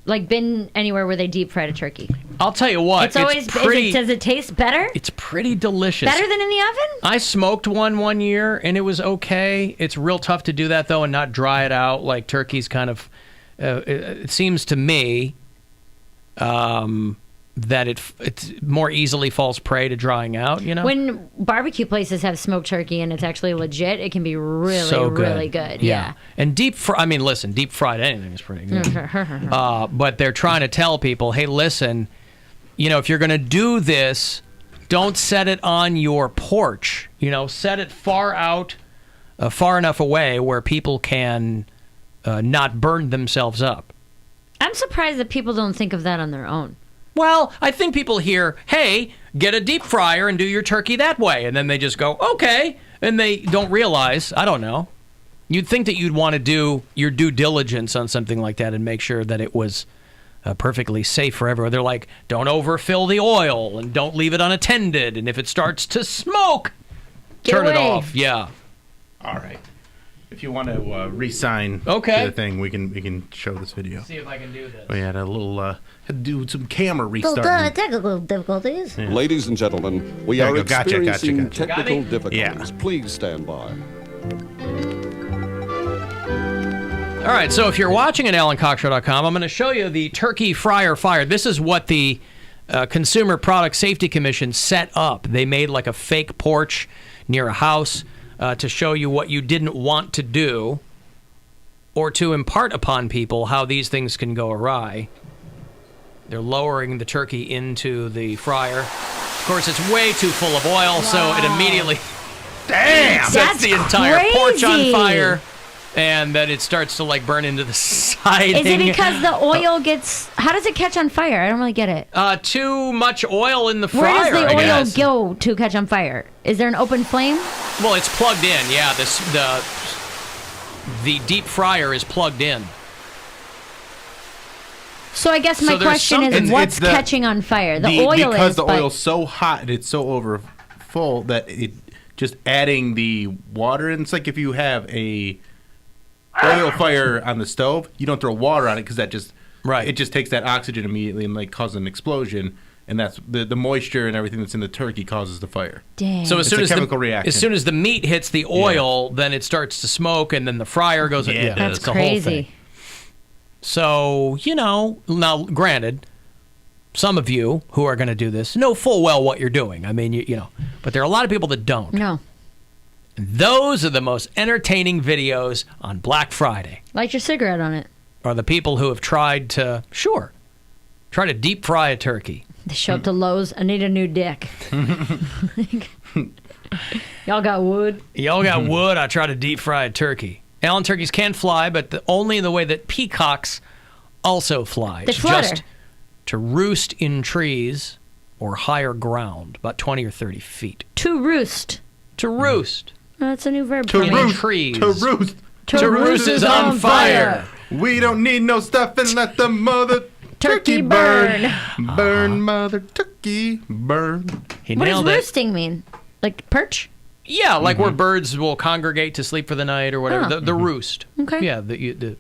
like been anywhere where they deep fried a turkey? I'll tell you what. It's always pretty, does it taste better? It's pretty delicious. Better than in the oven? I smoked one year and it was okay. It's real tough to do that though and not dry it out like turkey's kind of. It seems to me that it more easily falls prey to drying out. You know, when barbecue places have smoked turkey and it's actually legit, it can be really, really good. Yeah. And deep fried anything is pretty good. But they're trying to tell people, hey, listen, you know, if you're going to do this, don't set it on your porch. You know, set it far out, far enough away where people can not burn themselves up. I'm surprised that people don't think of that on their own. Well, I think people hear, hey, get a deep fryer and do your turkey that way. And then they just go, okay. And they don't realize, I don't know. You'd think that you'd want to do your due diligence on something like that and make sure that it was perfectly safe for everyone. They're like, don't overfill the oil and don't leave it unattended. And if it starts to smoke, turn it off. Yeah. All right. If you want to re-sign to the thing, we can show this video. See if I can do this. We had a little had to do some camera restarting. Technical difficulties. Yeah. Ladies and gentlemen, we are experiencing technical difficulties. Yeah. Please stand by. All right, so if you're watching at AlanCoxShow.com, I'm going to show you the turkey fryer fire. This is what the Consumer Product Safety Commission set up. They made like a fake porch near a house to show you what you didn't want to do or to impart upon people how these things can go awry. They're lowering the turkey into the fryer. Of course, it's way too full of oil, so it immediately sets the entire porch on fire. And then it starts to like burn into the siding. Is it because the oil gets... How does it catch on fire? I don't really get it. Too much oil in the fryer, Where does the oil go to catch on fire? Is there an open flame? Well, it's plugged in, yeah. The deep fryer is plugged in. So I guess my question is, what's catching on fire? The oil because the oil's so hot and it's so over full that it just adding the water in. It's like if you have a oil fire on the stove, you don't throw water on it because that just it just takes that oxygen immediately and like causes an explosion, and that's the moisture and everything that's in the turkey causes the fire. Dang. So as soon as reaction. As soon as the meat hits the oil, then it starts to smoke, and then the fryer goes. Yeah, that's crazy. The whole thing. So you know, now granted, some of you who are going to do this know full well what you're doing. I mean, you know, but there are a lot of people that don't. No. Those are the most entertaining videos on Black Friday. Light your cigarette on it. Are the people who have tried to deep fry a turkey. They show up to Lowe's. I need a new dick. Y'all got wood? Y'all got wood? I tried to deep fry a turkey. Alan, turkeys can fly, but only in the way that peacocks also fly. They flutter. Just to roost in trees or higher ground, about 20 or 30 feet. To roost. To roost. That's a new verb. To roost. Trees. To roost. To roost is on fire. We don't need no stuffing. Let the mother turkey burn. Burn, mother turkey, burn. What does roosting mean? Like perch? Yeah, like where birds will congregate to sleep for the night or whatever. Oh. The roost. Okay. Yeah. It's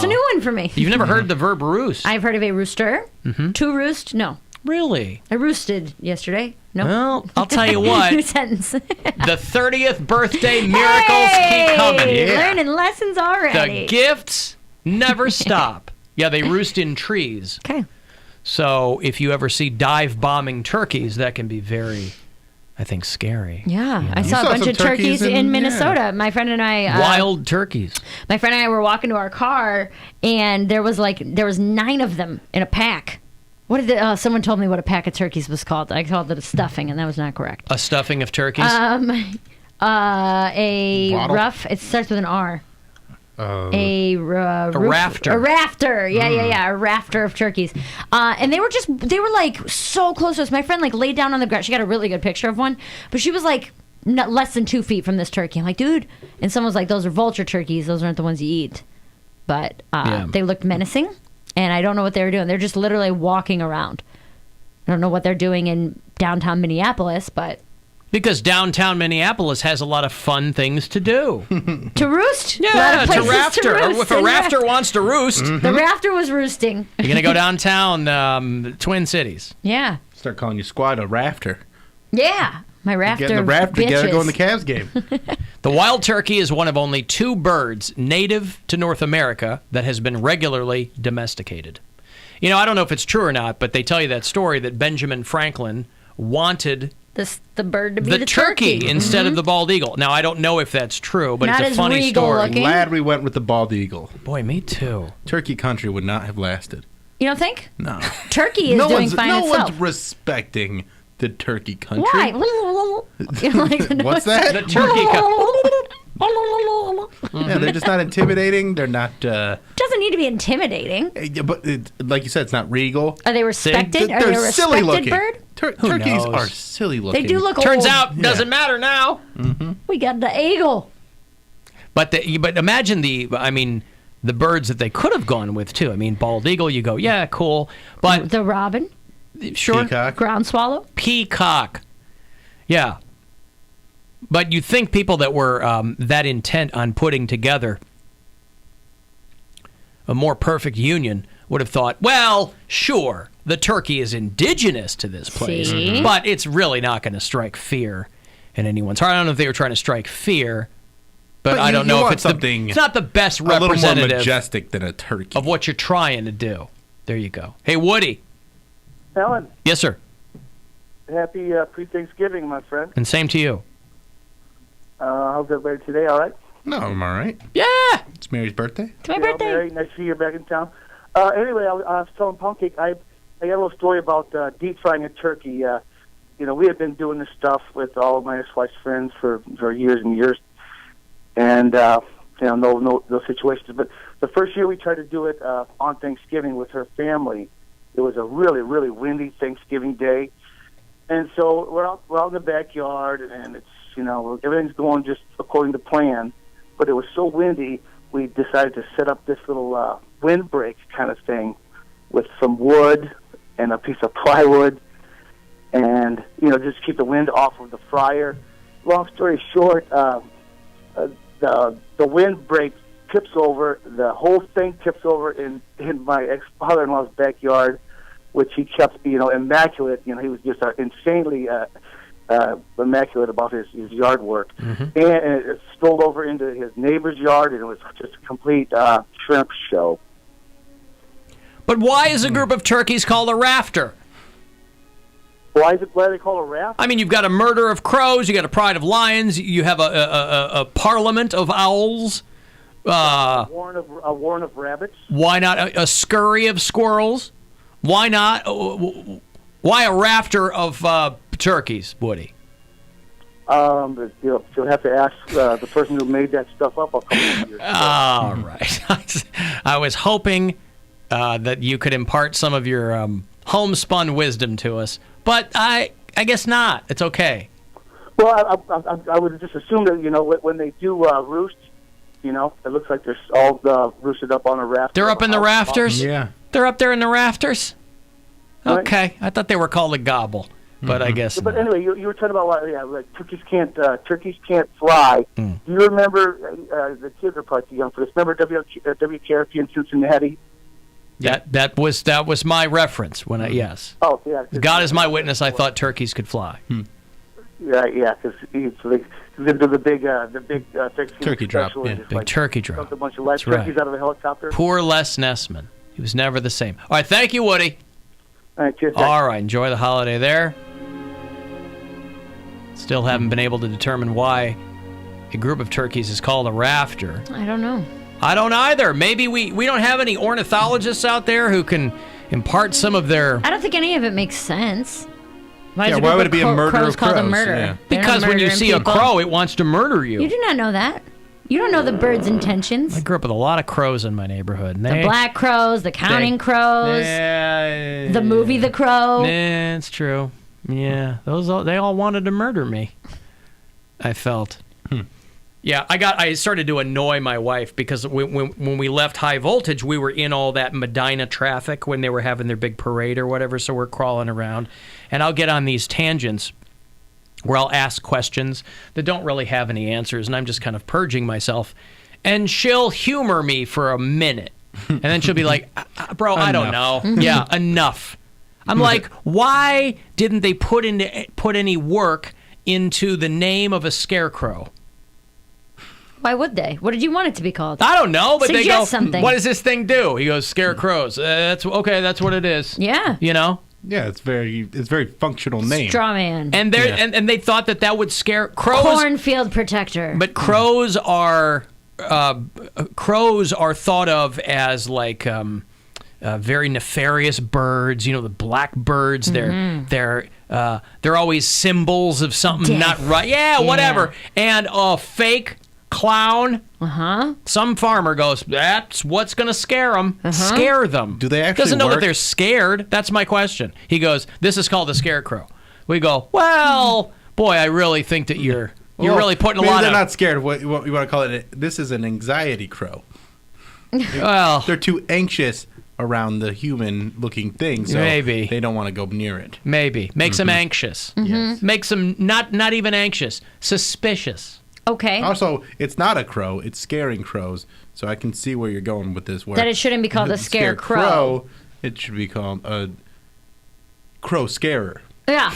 a new one for me. You've never heard the verb roost? I've heard of a rooster. To roost? No. Really? I roosted yesterday. No. Well, I'll tell you what. New sentence. The 30th birthday miracles keep coming. Yeah. Learning lessons already. The gifts never stop. Yeah, they roost in trees. Okay. So if you ever see dive bombing turkeys, that can be very, I think, scary. Yeah. You know? I saw a bunch of turkeys in Minnesota. Yeah. My friend and I... wild turkeys. My friend and I were walking to our car, and there was 9 of them in a pack. What did someone told me what a pack of turkeys was called. I called it a stuffing, and that was not correct. A stuffing of turkeys? A rough. It starts with an R. A rafter. A rafter. Yeah. A rafter of turkeys. And they were like so close to us. My friend like laid down on the ground. She got a really good picture of one, but she was like less than 2 feet from this turkey. I'm like, dude. And someone was like, those are vulture turkeys. Those aren't the ones you eat. But they looked menacing. And I don't know what they were doing. They're just literally walking around. I don't know what they're doing in downtown Minneapolis, but Because downtown Minneapolis has a lot of fun things to do. To roost? Yeah, to rafter. If a rafter wants to roost. The rafter was roosting. You're going to go downtown, Twin Cities. Yeah. Start calling your squad a rafter. Yeah. My rafter Getting the rafter together, go in the Cavs game. The wild turkey is one of only 2 birds native to North America that has been regularly domesticated. You know, I don't know if it's true or not, but they tell you that story that Benjamin Franklin wanted the bird to be the turkey instead of the bald eagle. Now, I don't know if that's true, but Not it's a funny regal story. looking. Glad we went with the bald eagle. Boy, me too. Turkey country would not have lasted. You don't think? No. Turkey is doing fine itself. itself. No one's respecting the turkey country. Why? You know, like What's that? The turkey Yeah, they're just not intimidating. They're not... Doesn't need to be intimidating. But like you said, it's not regal. Are they respected? Are they a silly respected looking. bird? Turkeys knows? are silly looking. They do look Turns old. out, doesn't matter now. We got the eagle. But imagine the birds that they could have gone with, too. I mean, bald eagle, you go, yeah, cool. But The robin. sure. Peacock. Ground swallow. Peacock. Yeah. But you think people that were that intent on putting together a more perfect union would have thought, well, sure, the turkey is indigenous to this place, See? but it's really not going to strike fear in anyone's heart. I don't know if they were trying to strike fear, but I don't know if it's something it's not the best a little more representative majestic than a turkey. of what you're trying to do. There you go. Hey, Woody. Alan, Yes, sir. happy pre-Thanksgiving, my friend. And same to you. How's everybody today? All right? No, I'm all right. Yeah. It's Mary's birthday. It's my Yeah, birthday. Mary, nice to see you back in town. Anyway, I was telling Poundcake, I got a little story about deep frying a turkey. You know, we have been doing this stuff with all of my ex-wife's friends for years and years, and you know, no situations. But the first year we tried to do it on Thanksgiving with her family. It was a really, really windy Thanksgiving day, and so we're out in the backyard, and it's, you know, everything's going just according to plan. But it was so windy, we decided to set up this little windbreak kind of thing with some wood and a piece of plywood, and, you know, just keep the wind off of the fryer. Long story short, the windbreak tips over, the whole thing tips over in my ex-father-in-law's backyard, which he kept, you know, immaculate. You know, he was just insanely immaculate about his yard work. Mm-hmm. And it spilled over into his neighbor's yard, and it was just a complete shrimp show. But why is a group of turkeys called a rafter? Why is it why they call it a raft? I mean, you've got a murder of crows, you got a pride of lions, you have a parliament of owls. A warren of rabbits. Why not a scurry of squirrels? Why not? Why a rafter of turkeys, Woody? You'll have to ask the person who made that stuff up a couple of years ago. All right. I was hoping that you could impart some of your homespun wisdom to us, but I guess not. It's okay. Well, I would just assume that, you know, when they do roost, you know, it looks like they're all roosted up on a raft. They're up in the rafters? Yeah. They're up there in the rafters? Right. Okay. I thought they were called a gobble, but I guess But not. anyway, you were talking about like turkeys can't fly. Do you remember the kids are probably too young for this? Remember WKRP in Cincinnati? That was my reference when yes. Oh yeah. God is my witness. I thought turkeys could fly. Yeah, because the big Turkey drop, special, yeah. just, Big like, turkey drop. dumped a bunch of live That's right. turkeys out of a helicopter. Poor Les Nessman. He was never the same. All right, thank you, Woody. All right, cheers. All right, enjoy the holiday there. Still haven't been able to determine why a group of turkeys is called a rafter. I don't know. I don't either. Maybe we don't have any ornithologists out there who can impart some of their... I don't think any of it makes sense. Yeah, why would it be a murder crows of called a crows? murder? Yeah. They're not Because when you murdering see a people. crow, it wants to murder you. You do not know that. You don't know the bird's intentions. I grew up with a lot of crows in my neighborhood. And The they, black crows, the counting crows, Yeah, the movie The Crow. Yeah, it's true. Yeah, they all wanted to murder me. I felt. Yeah, I started to annoy my wife because when we left High Voltage, we were in all that Medina traffic when they were having their big parade or whatever, so we're crawling around. And I'll get on these tangents where I'll ask questions that don't really have any answers, and I'm just kind of purging myself. And she'll humor me for a minute. And then she'll be like, bro, I don't know. Yeah, enough. I'm like, why didn't they put any work into the name of a scarecrow? Why would they? What did you want it to be called? I don't know, but Suggest they go, something. What does this thing do? He goes, Scarecrows. That's okay, that's what it is. Yeah. You know? Yeah, it's very functional name. Straw man. And they and they thought that would scare crows. Cornfield protector. But crows are thought of as like very nefarious birds. You know, the black birds. They're always symbols of something not right. Yeah, whatever. And a fake clown. Some farmer goes, that's what's going to scare them. Scare them. Do they actually Doesn't know work? that they're scared. That's my question. He goes, this is called a scarecrow. We go, well, boy, I really think that you're really putting a lot of... They're not scared. What you want to call it? This is an anxiety crow. Well, They're too anxious around the human-looking thing, so Maybe. they don't want to go near it. maybe. Makes them anxious. Yes. Makes them not even anxious. Suspicious. Okay. Also, it's not a crow. It's scaring crows. So I can see where you're going with this. Where That it shouldn't be called a scarecrow. It should be called a crow scarer. Yeah.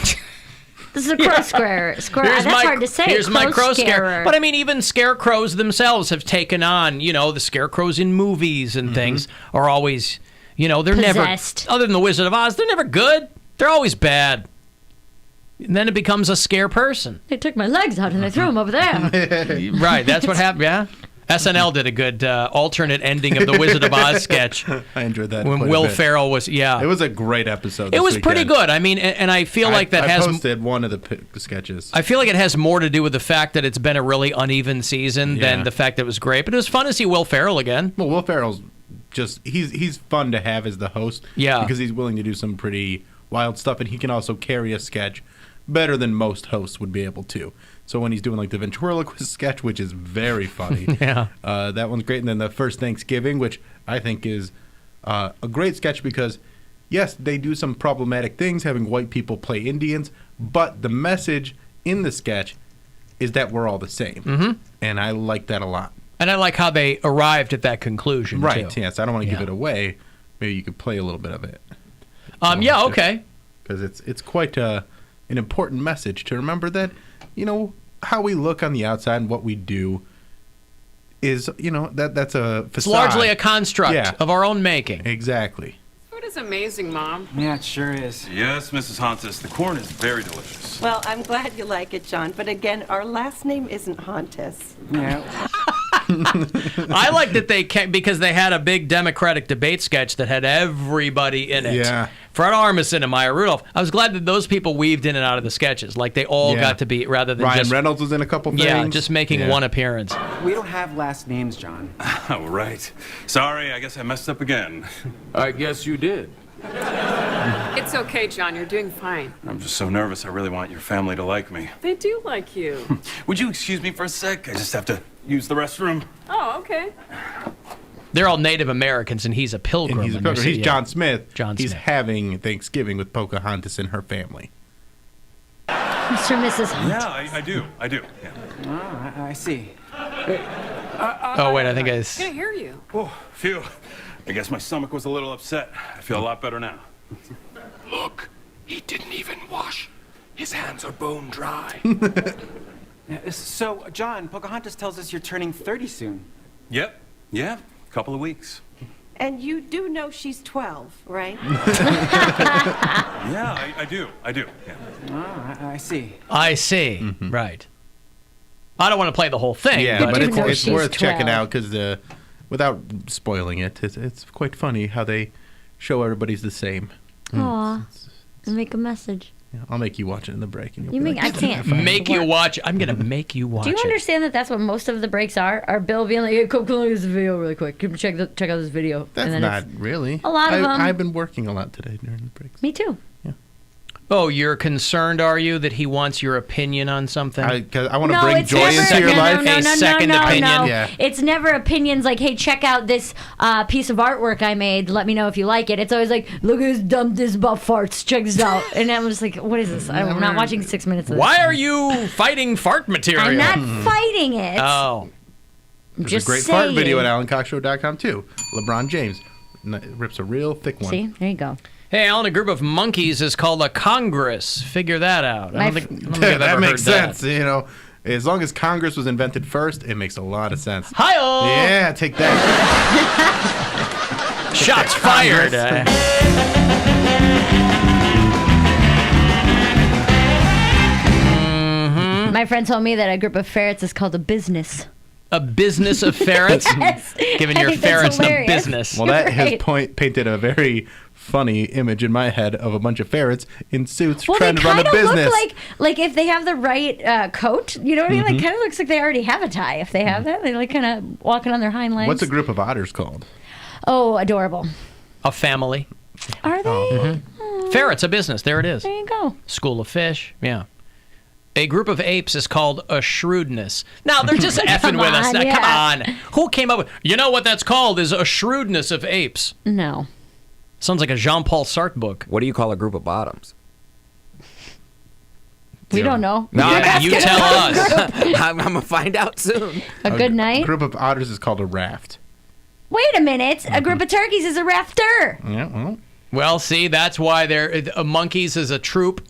This is a crow square. That's hard to say. Here's my crow scare. scarer. But I mean, even scarecrows themselves have taken on, the scarecrows in movies and things are always, they're Possessed. never, other than the Wizard of Oz, they're never good. They're always bad. And then it becomes a scare person. They took my legs out and they threw them over there. Right, that's what happened, yeah? SNL did a good alternate ending of the Wizard of Oz sketch. I enjoyed that. When quite a Will bit. Ferrell was, It was a great episode. It was pretty good. I mean, and I feel like that I has... posted one of the sketches. I feel like it has more to do with the fact that it's been a really uneven season than the fact that it was great. But it was fun to see Will Ferrell again. Well, Will Ferrell's just... He's fun to have as the host. Yeah. Because he's willing to do some pretty wild stuff, and he can also carry a sketch better than most hosts would be able to. So when he's doing like the ventriloquist sketch, which is very funny, that one's great. And then the first Thanksgiving, which I think is a great sketch because, yes, they do some problematic things, having white people play Indians, but the message in the sketch is that we're all the same. And I like that a lot. And I like how they arrived at that conclusion, Right, too. yes. I don't want to give it away. Maybe you could play a little bit of it. Okay. Because it's quite an important message to remember that, how we look on the outside and what we do is, that's a facade. It's largely a construct of our own making. Exactly. Food is amazing, Mom. Yeah, it sure is. Yes, Mrs. Hontus, the corn is very delicious. Well, I'm glad you like it, John. But again, our last name isn't Hontus. Yeah. I like that they came because they had a big Democratic debate sketch that had everybody in it. Yeah. Fred Armisen and Maya Rudolph. I was glad that those people weaved in and out of the sketches. Like they all got to be, rather than Ryan Reynolds was in a couple things. Yeah, just making one appearance. We don't have last names, John. Oh, right. Sorry, I guess I messed up again. I guess you did. It's okay, John. You're doing fine. I'm just so nervous. I really want your family to like me. They do like you. Would you excuse me for a sec? I just have to use the restroom. Oh, okay. They're all Native Americans, and he's a pilgrim. And he's John Smith. He's Smith. having Thanksgiving with Pocahontas and her family. Mr. and Mrs. Hunt. Yeah, I do. Yeah. Oh, I see. Oh, wait, I think I... I can't hear you. Oh, phew. I guess my stomach was a little upset. I feel a lot better now. Look, he didn't even wash. His hands are bone dry. So, John, Pocahontas tells us you're turning 30 soon. Yep. Yeah. Couple of weeks. And you do know she's 12, right? Yeah, I do. Yeah. Oh, I see. I see. Right. I don't want to play the whole thing. Yeah, but know it's she's worth 12. checking out because without spoiling it, it's quite funny how they show everybody's the same. Aw. And make a message. Yeah, I'll make you watch it in the break. And you'll You be make, like, I can't. Make you watch. I'm going to make you watch Do you it. understand that that's what most of the breaks are? Are Bill being like, hey, come look at this video really quick. Come check out this video. That's and then not it's, really. A lot of them. I've been working a lot today during the breaks. Me too. Oh, you're concerned, are you, that he wants your opinion on something? Because I want to bring joy into your life. A second opinion. No. It's never opinions like, hey, check out this piece of artwork I made. Let me know if you like it. It's always like, look at this dumb this about farts. Check this out. And I'm just like, what is this? I'm not watching 6 minutes of this. Why are you fighting fart material? I'm not fighting it. Oh. There's just a great saying. fart video at AlanCoxShow.com, too. LeBron James rips a real thick one. See? There you go. Hey, Alan, a group of monkeys is called a Congress. Figure that out. I don't think I've ever that makes heard sense. You know, as long as Congress was invented first, it makes a lot of sense. Hi-oh! Yeah, take that. Shots fired. My friend told me that a group of ferrets is called a business. A business of ferrets? Yes. Giving your ferrets a business. Well, that has painted a very funny image in my head of a bunch of ferrets in suits trying to run a business. They kind of look like if they have the right coat, you know what I mean? Like, kind of looks like they already have a tie. If they have that, they're like kind of walking on their hind legs. What's a group of otters called? Oh, adorable. A family. Are they? Mm-hmm. Ferrets, a business. There it is. There you go. School of fish. Yeah. A group of apes is called a shrewdness. Now, they're just effing with us. Now, come on. Who came up with... You know what that's called is a shrewdness of apes. No. Sounds like a Jean-Paul Sartre book. What do you call a group of bottoms? We don't know. No, you tell us. I'm going to find out soon. A good night? A group of otters is called a raft. Wait a minute. A group of turkeys is a rafter. Yeah, well, see, that's why monkeys is a troop.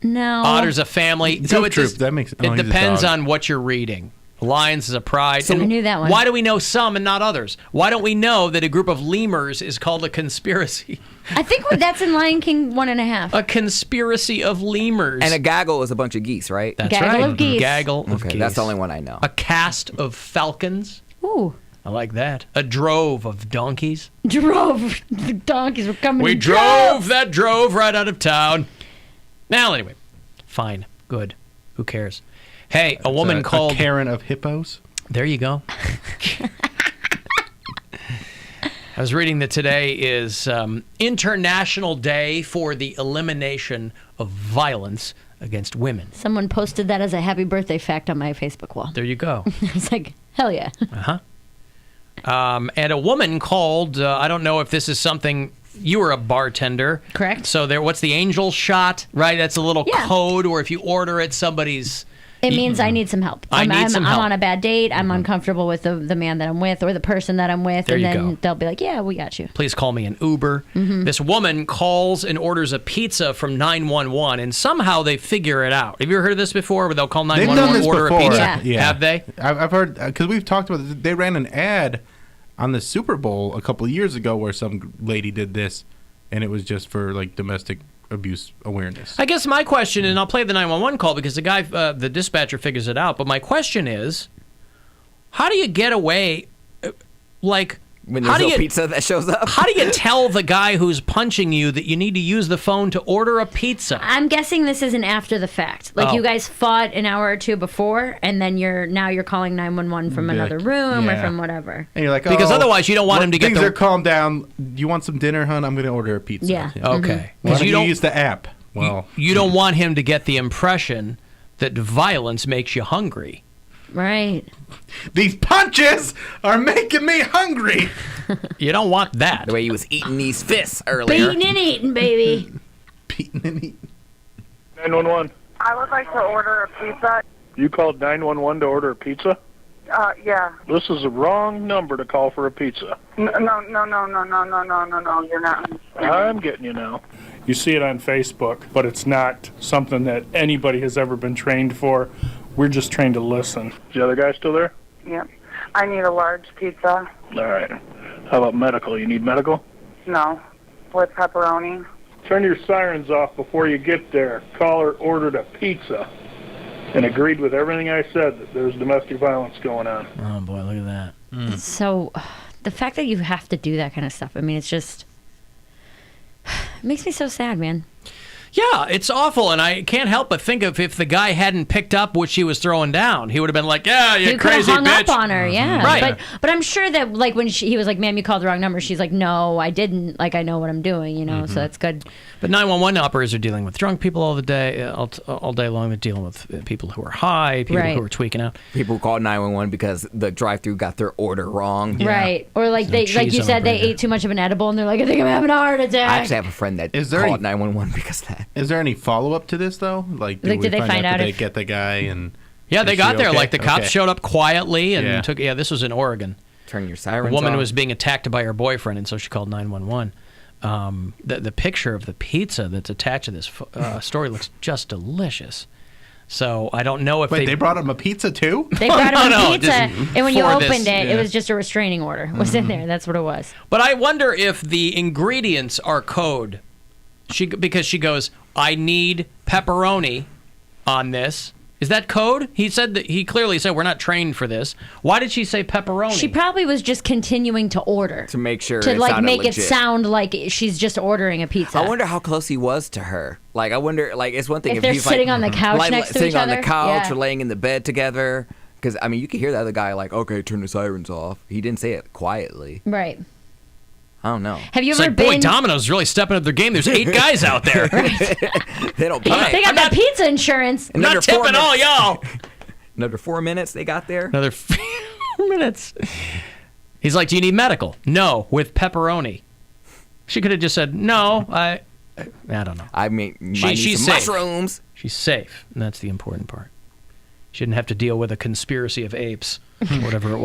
No. Otter's a family. So it troop. That makes it depends on what you're reading. Lions is a pride. So I knew that one. Why do we know some and not others? Why don't we know that a group of lemurs is called a conspiracy? I think that's in Lion King 1.5. A conspiracy of lemurs. And a gaggle is a bunch of geese, right? That's gaggle right. Of geese. Gaggle of geese. That's the only one I know. A cast of falcons. Ooh. I like that. A drove of donkeys. Drove. The donkeys were coming. We drove that drove right out of town. Now, anyway. Fine. Good. Who cares? Hey, a woman called... A Karen of hippos? There you go. I was reading that today is International Day for the Elimination of Violence Against Women. Someone posted that as a happy birthday fact on my Facebook wall. There you go. It's like, hell yeah. Uh-huh. And a woman called, I don't know if this is something... You were a bartender. Correct. So what's the angel shot, right? That's a little code, or if you order it, somebody's... It means I need some help. I'm on a bad date. I'm uncomfortable with the man that I'm with or the person that I'm with. And then they'll be like, yeah, we got you. Please call me an Uber. Mm-hmm. This woman calls and orders a pizza from 911, and somehow they figure it out. Have you ever heard of this before, where they'll call 911 order a pizza? Yeah. Have they? I've heard, because we've talked about it. They ran an ad on the Super Bowl a couple of years ago where some lady did this, and it was just for like domestic abuse awareness. I guess my question, and I'll play the 911 call because the guy, the dispatcher figures it out, but my question is, how do you get away, when there's no pizza that shows up? How do you tell the guy who's punching you that you need to use the phone to order a pizza? I'm guessing this isn't after the fact. Like you guys fought an hour or two before, and then you're calling 911 from another room or from whatever. And you're like, because otherwise you don't want him to get things are calmed down. You want some dinner, hon? I'm going to order a pizza. Yeah. Okay. Because you don't use the app. Well, you don't want him to get the impression that violence makes you hungry. Right. These punches are making me hungry. You don't want that. The way he was eating these fists earlier. Beating and eating, baby. Beating and eating. 911. I would like to order a pizza. You called 911 to order a pizza? Yeah. This is the wrong number to call for a pizza. No, you're not. I'm getting you now. You see it on Facebook, but it's not something that anybody has ever been trained for. We're just trained to listen. Is the other guy still there? Yep. I need a large pizza. All right. How about medical? You need medical? No. With pepperoni. Turn your sirens off before you get there. Caller ordered a pizza and agreed with everything I said, that there's domestic violence going on. Oh, boy, look at that. So the fact that you have to do that kind of stuff, I mean, it's just... It makes me so sad, man. Yeah, it's awful, and I can't help but think of if the guy hadn't picked up what she was throwing down, he would have been like, "Yeah, you crazy hung bitch." up on her, yeah. Right. But I'm sure that like when he was like, "Ma'am, you called the wrong number," she's like, "No, I didn't. Like, I know what I'm doing, you know." So that's good. But 911 operators are dealing with drunk people all day long. They're dealing with people who are high, people who are tweaking out. People who call 911 because the drive-thru got their order wrong. Right. Or like they, like you said, they ate too much of an edible, and they're like, "I think I'm having a heart attack." I actually have a friend that called 911 because of that. Is there any follow-up to this, though? Like, did they find out did they if... get the guy? And yeah, they got there. Okay? Like, the cops showed up quietly and took... Yeah, this was in Oregon. Turn your sirens A woman off. was being attacked by her boyfriend, and so she called 911. The picture of the pizza that's attached to this story looks just delicious. So I don't know if they brought him a pizza too. They brought him a pizza, just and when you for opened this, it was just a restraining order was in there. That's what it was. But I wonder if the ingredients are code. Because she goes, "I need pepperoni on this." Is that code? He clearly said we're not trained for this. Why did she say pepperoni? She probably was just continuing to order to make sure to like make legit. it sound like she's just ordering a pizza. I wonder how close he was to her. Like, I wonder, like, it's one thing if if they're he's sitting like, on the couch next to sitting each on other, the couch yeah. or laying in the bed together. Because I mean, you could hear the other guy like, "Okay, turn the sirens off." He didn't say it quietly. Right. I don't know. Have you it's ever like, been? Boy, Domino's really stepping up their game. There's 8 guys out there. They don't pay. They got that pizza insurance. I'm not tipping all y'all. Another 4 minutes they got there. Another 4 minutes. He's like, "Do you need medical?" "No, with pepperoni." She could have just said, "No, I don't know." I mean, she's some safe. mushrooms. She's safe, and that's the important part. She didn't have to deal with a conspiracy of apes, whatever it was.